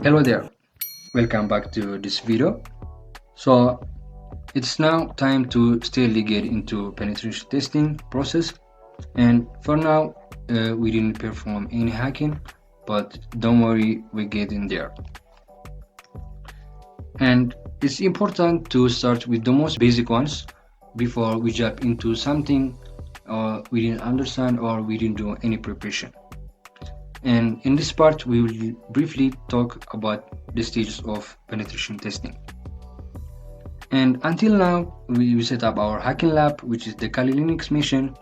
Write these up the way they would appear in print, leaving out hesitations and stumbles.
Hello there, welcome back to this video. So it's now time to steadily get into penetration testing process, and for now we didn't perform any hacking, but don't worry, we get in there. And it's important to start with the most basic ones before we jump into something we didn't understand or we didn't do any preparation. And in this part we will briefly talk about the stages of penetration testing. And until now we set up our hacking lab, which is the Kali Linux machine,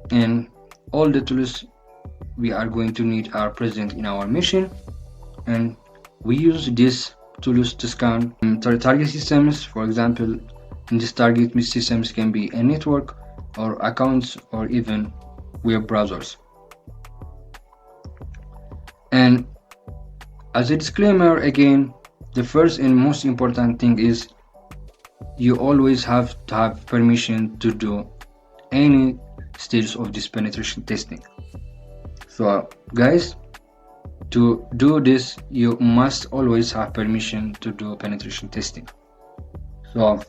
and all the tools we are going to need are present in our machine, and we use these tools to scan target systems. For example, in this target systems can be a network or accounts or even web browsers. And as a disclaimer, again, the first and most important thing is you always have to have permission to do any stages of this penetration testing. So guys, to do this you must always have permission to do penetration testing. So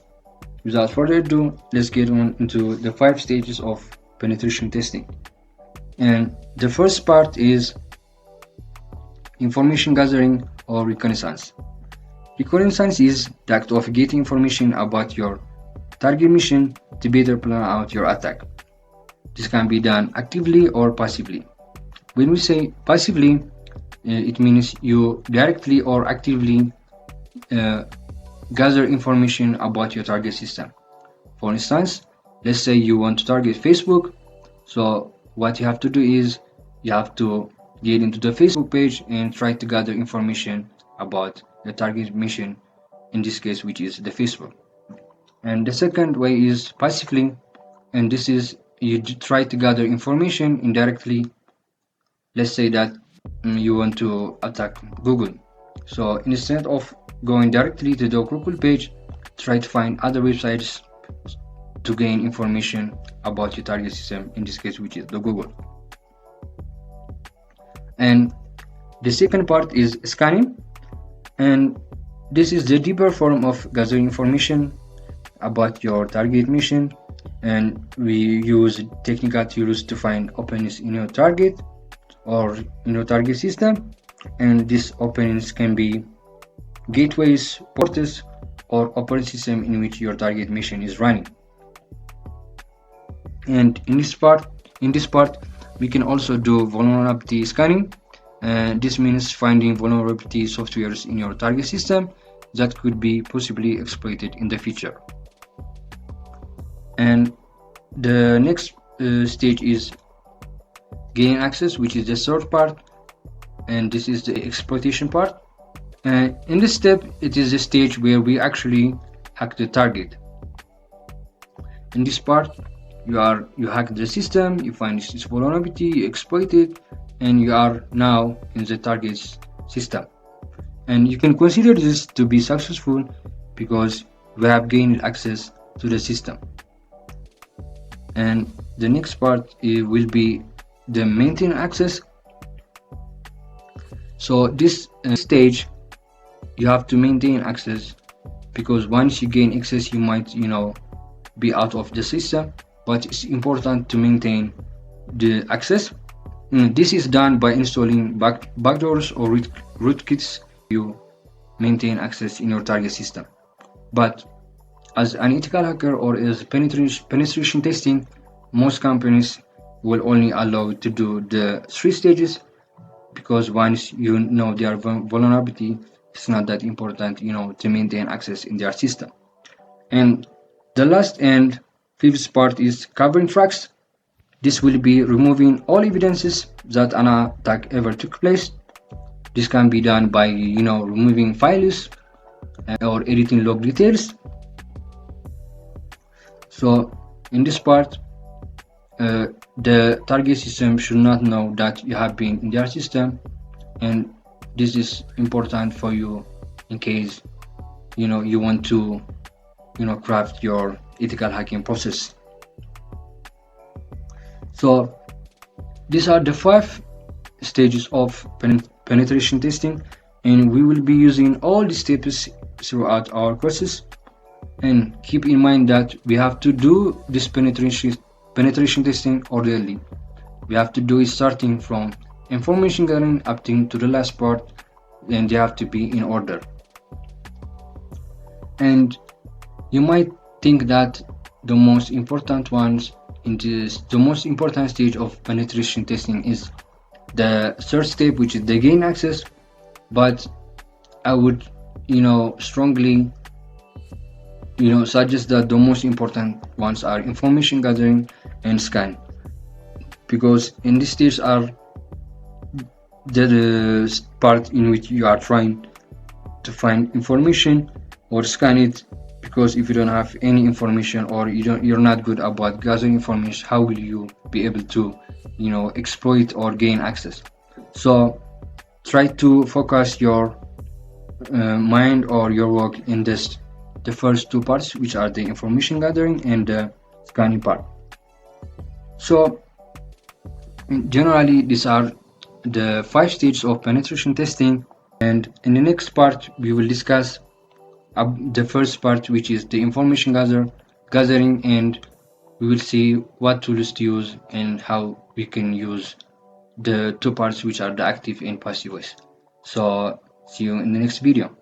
without further ado, let's get on into the 5 stages of penetration testing. And the first part is information gathering or reconnaissance. Reconnaissance is the act of getting information about your target mission to better plan out your attack. This can be done actively or passively. When we say passively, it means you directly or actively gather information about your target system. For instance, let's say you want to target Facebook. So what you have to do is you have to get into the Facebook page and try to gather information about the target mission, in this case, which is the Facebook. And the second way is passively, and this is you try to gather information indirectly. Let's say that you want to attack Google. So instead of going directly to the Google page, try to find other websites to gain information about your target system, in this case, which is the Google. And the second part is scanning, and this is the deeper form of gathering information about your target mission, and we use technical tools to find openings in your target or in your target system, and these openings can be gateways, ports, or operating system in which your target mission is running. And in this part we can also do vulnerability scanning, and this means finding vulnerability softwares in your target system that could be possibly exploited in the future. And the next stage is gain access, which is the third part, and this is the exploitation part. And in this step, it is the stage where we actually hack the target. In this part, you hack the system, you find this vulnerability, you exploit it, and you are now in the target's system. And you can consider this to be successful because we have gained access to the system. And the next part will be the maintain access. So this stage you have to maintain access, because once you gain access you might be out of the system, but it's important to maintain the access. This is done by installing backdoors or rootkits. You maintain access in your target system. But as an ethical hacker or as penetration testing, most companies will only allow to do the 3 stages, because once you know their vulnerability, it's not that important to maintain access in their system. And the last and 5th part is covering tracks. This will be removing all evidences that an attack ever took place. This can be done by removing files or editing log details. So in this part, the target system should not know that you have been in their system, and this is important for you in case you want to craft your ethical hacking process. So these are the 5 stages of penetration testing, and we will be using all these steps throughout our courses. And keep in mind that we have to do this penetration testing orderly. We have to do it starting from information gathering up to the last part, and they have to be in order. And you might think that the most important ones in the most important stage of penetration testing is the third step, which is the gain access. But I would, strongly, suggest that the most important ones are information gathering and scan, because in this stage are the part in which you are trying to find information or scan it. Because if you don't have any information, or you're not good about gathering information, how will you be able to exploit or gain access? So try to focus your mind or your work in the first two parts, which are the information gathering and the scanning part. So generally these are the 5 stages of penetration testing, and in the next part we will discuss the first part, which is the information gathering, and we will see what tools to use and how we can use the two parts, which are the active and passive voice. So see you in the next video.